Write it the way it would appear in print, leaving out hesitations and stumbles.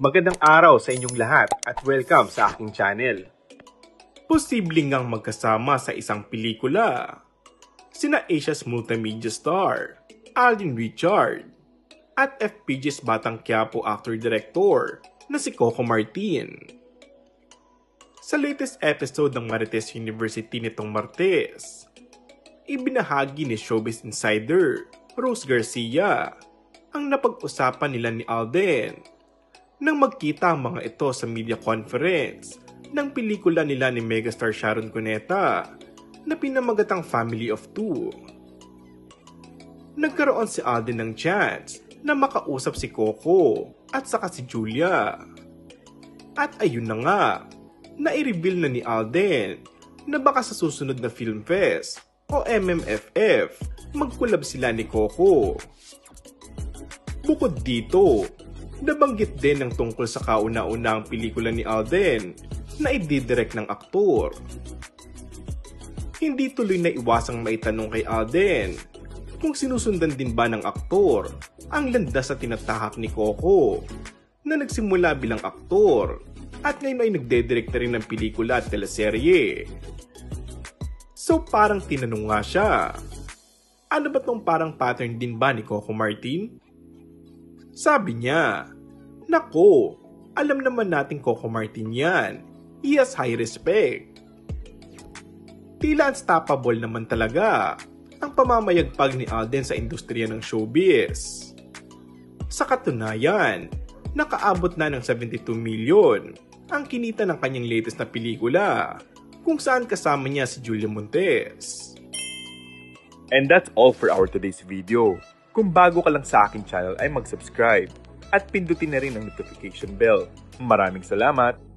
Magandang araw sa inyong lahat at welcome sa aking channel. Posibleng ngang magkasama sa isang pelikula sina Asia's multimedia star, Alden Richard, at FPG's Batang Quiapo actor-director na si Coco Martin. Sa latest episode ng Marites University nitong Martes, ibinahagi ni Showbiz Insider Rose Garcia ang napag-usapan nila ni Alden nang magkita ang mga ito sa media conference ng pelikula nila ni megastar Sharon Cuneta na pinamagatang Family of Two. Nagkaroon si Alden ng chance na makausap si Coco at saka si Julia. At ayun na nga, nai-reveal na ni Alden na baka sa susunod na Film Fest o MMFF mag-collab sila ni Coco. Bukod dito, nabanggit din ng tungkol sa kauna-unang pelikula ni Alden na ididirect ng aktor. Hindi tuloy na iwasang maitanong kay Alden kung sinusundan din ba ng aktor ang landas sa tinatahak ni Coco na nagsimula bilang aktor at ngayon ay nagdedirect na rin ng pelikula at teleserye. So parang tinanong nga siya, ano ba tong parang pattern din ba ni Coco Martin? Sabi niya, nako, alam naman natin Coco Martin yan. He has high respect. Tila unstoppable naman talaga ang pamamayagpag ni Alden sa industriya ng showbiz. Sa katunayan, nakaabot na ng 72 million ang kinita ng kanyang latest na pelikula kung saan kasama niya si Julia Montes. And that's all for our today's video. Kung bago ka lang sa aking channel ay mag-subscribe at pindutin na rin ang notification bell. Maraming salamat!